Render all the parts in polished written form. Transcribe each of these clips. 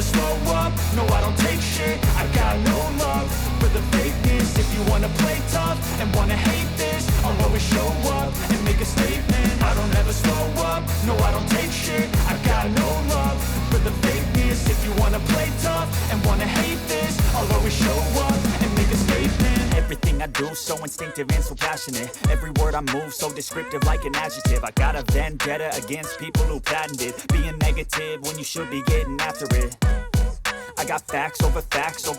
never slow up, no I don't take shit. I got no love for the fakeness. If you wanna play tough and wanna hate this, I'll always show up and make a statement. I don't ever slow up, no I don't take shit. I got no love for the fakeness. If you wanna play tough and wanna hate this, I'll always show up and make a statement. Everything I do so instinctive and so passionate. Every word I move so descriptive like an adjective. I got a vendetta against people who patented being negative when you should be getting after it. I got facts over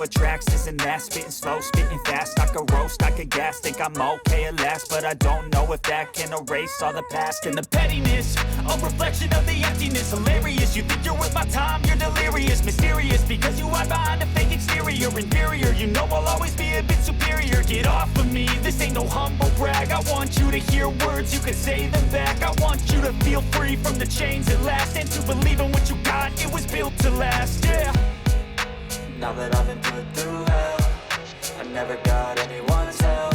tracks, this and that. Spitting slow, spitting fast. I could roast, I could gas. Think I'm okay at last, but I don't know if that can erase all the past. And the pettiness, a reflection of the emptiness. Hilarious, you think you're worth my time, you're delirious. Mysterious, because you hide behind a fake exterior. Inferior, you know I'll always be a bit superior. Get off of me, this ain't no humble brag. I want you to hear words, you can say them back. I want you to feel free from the chains at last, and to believe in what you got, it was built to last, yeah. Now that I've been put through hell, I never got anyone's help.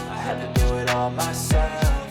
I had to do it all myself.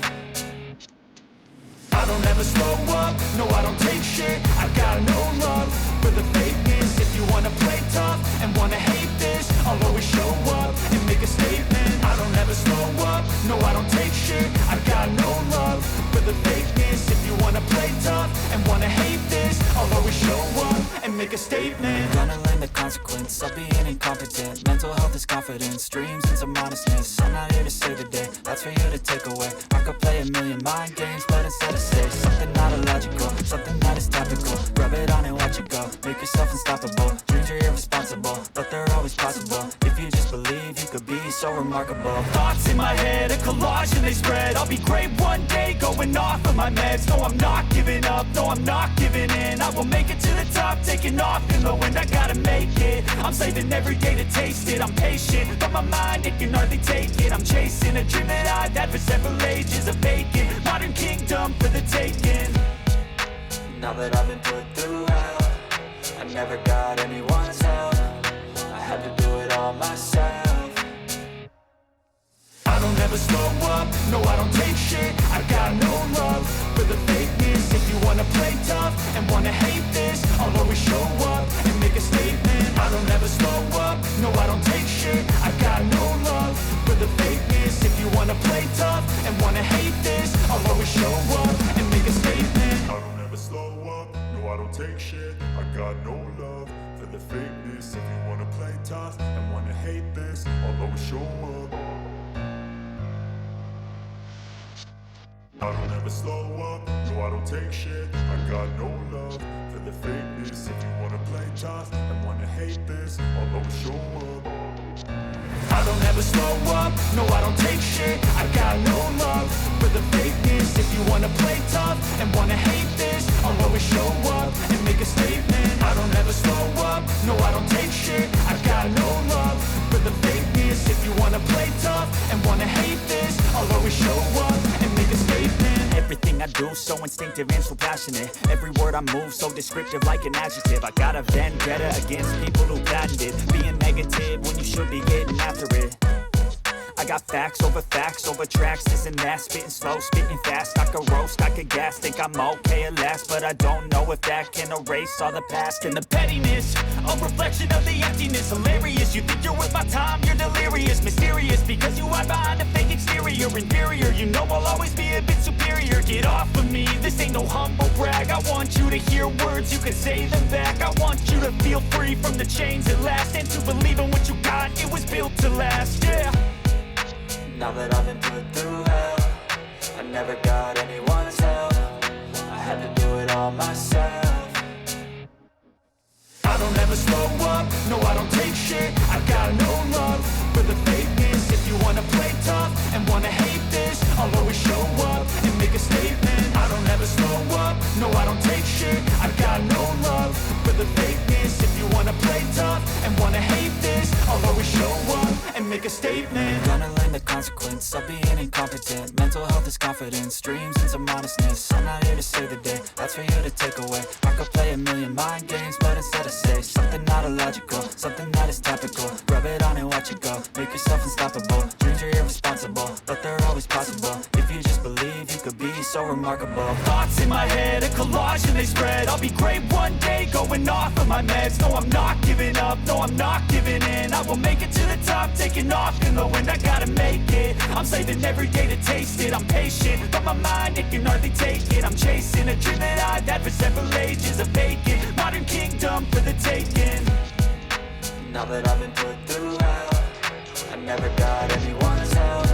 I don't ever slow up, no I don't take shit. I got no love for the fakeness. If you wanna play tough and wanna hate this, I'll always show up and make a statement. I don't ever slow up, no I don't take shit. I got no love for the fakeness. If you wanna play tough and wanna hate this, I'll always show up and make a statement. Gonna learn the consequence of being incompetent. Mental health is confidence, dreams and some honestness. I'm not here to save the day, that's for you to take away. I could play a million mind games, but instead I say something not illogical, something that is topical. Rub it on and watch it go, make yourself unstoppable. Dreams are irresponsible, but they're always possible. If you just believe, you could be so remarkable. Thoughts in my head, a collage and they spread. I'll be great one day, going off of my meds. No, I'm not giving up, no, I'm not giving in. I will make it to the top, taking off in the wind. I gotta make it, I'm saving every day to taste it. I'm patient, but my mind, it can hardly take it. I'm chasing a dream that I've had for several ages. A vacant, modern kingdom for the taking. Now that I've been put through hell, I never got anyone's help. I had to do it all myself. I don't ever slow up, no I don't take shit. I got no love for the fakeness. If you wanna play tough and wanna hate this, I'll always show up and make a statement. I don't ever slow up, no I don't take shit. I got no love for the fakeness. If you wanna play tough and wanna hate this, I'll always show up and make a statement. I don't ever slow up, no I don't take shit. I got no love for the fakeness. If you wanna play tough and wanna hate this, I'll always show up. I don't ever slow up, no I don't take shit. I got no love for the fakeness. If you wanna play tough and wanna hate this, I'll always show up. I don't ever slow up, no I don't take shit. I got no love for the fakeness. If you wanna play tough and wanna hate this, I'll always show up and make a statement. I don't ever slow up, no I don't take shit. I got no love for the fakeness. If you wanna play tough and wanna hate this, I'll always show up and make a statement. Everything I do so instinctive and so passionate. Every word I move so descriptive like an adjective. I got a vendetta against people who patented being negative when you should be getting after it. I got facts over tracks, this and that. Spitting slow, spitting fast. I could roast, I could gas. Think I'm okay at last, but I don't know if that can erase all the past. And the pettiness, a reflection of the emptiness. Hilarious, you think you're worth my time, you're delirious. Mysterious, because you hide behind a fake exterior. Inferior, you know I'll always be a bit superior. Get off of me, this ain't no humble brag. I want you to hear words, you can say them back. I want you to feel free from the chains at last, and to believe in what you got, it was built to last, yeah. Now that I've been put through hell, I never got anyone's help. I had to do it all myself. I don't ever slow up, no I don't take shit. I got no love for the fakeness. If you wanna play tough and wanna hate this, I'll always show up and make a statement. I don't ever slow up, no I don't take shit. I got no love for the fakeness. If you wanna play tough and wanna hate this, I'll always show up and make a statement. Gonna learn the consequence of being incompetent. Mental health is confidence, dreams and some honestness. I'm not here to save the day, that's for you to take away. I could play a million mind games, but instead I say something not illogical, something that is topical. Rub it on and watch it go, make yourself unstoppable. Dreams are irresponsible, but they're always possible. If you just believe, you could be so remarkable. Thoughts in my head, a collage and they spread. I'll be great one day, going going off of my meds. No, I'm not giving up, no, I'm not giving in. I will make it to the top, taking off in the wind. I gotta make it, I'm saving every day to taste it. I'm patient, but my mind, it can hardly take it. I'm chasing a dream that I've had for several ages. A vacant, modern kingdom for the taking. Now that I've been put through hell, I never got anyone's help.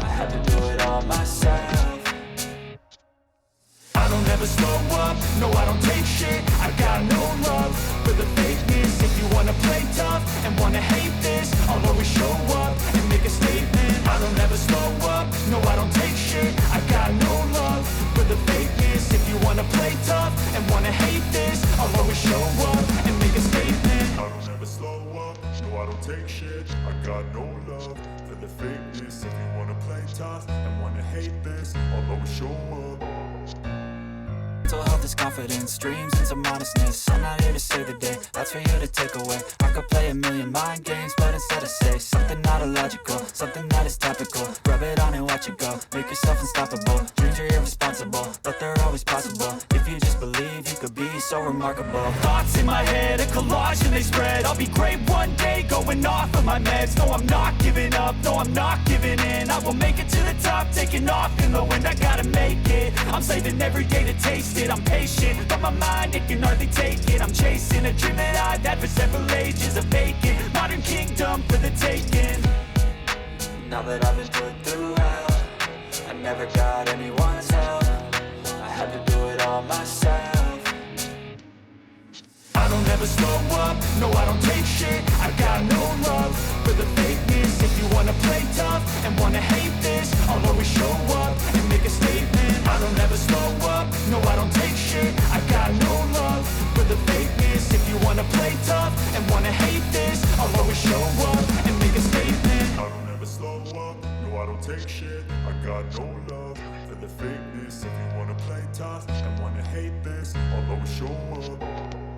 I had to do it all myself. I don't ever slow up, no I don't take shit. I got no love for the fakeness. If you wanna play tough and wanna hate this, I'll always show up and make a statement. I don't ever slow up, no I don't take shit. I got no love for the fakeness. If you wanna play tough and wanna hate this, I'll always show up and make a statement. I don't ever slow up, no I don't take shit. I got no love for the fakeness. If you wanna play tough and wanna hate this, I'll always show up. Mental health is confidence, dreams and some honestness. I'm not here to save the day, that's for you to take away. I could play a million mind games, but instead I say something not illogical, something that is topical. Rub it on and watch it go, make yourself unstoppable. Dreams are irresponsible, but they're always possible. If you just believe, you could be so remarkable. Thoughts in my head, a collage and they spread. I'll be great one day, going off of my meds. No, I'm not giving up, no, I'm not giving in. I will make it to the top, taking off in the wind. I gotta make it, I'm saving every day to taste it. I'm patient, but my mind, it can hardly take it. I'm chasing a dream that I've had for several ages. A vacant, modern kingdom for the taking. Now that I've been put through hell, I never got anyone's help. I had to do it all myself. I don't ever slow up, no I don't take shit. I got no love for the fakeness. If you wanna play tough and wanna hate this, I'll always show up and make a statement. I don't ever slow up, no I don't take shit. I got no love for the fakeness. If you wanna play tough and wanna hate this, I'll always show up and make a statement. I don't ever slow up, no I don't take shit. I got no love for the fakeness. If you wanna play tough and wanna hate this, I'll always show up.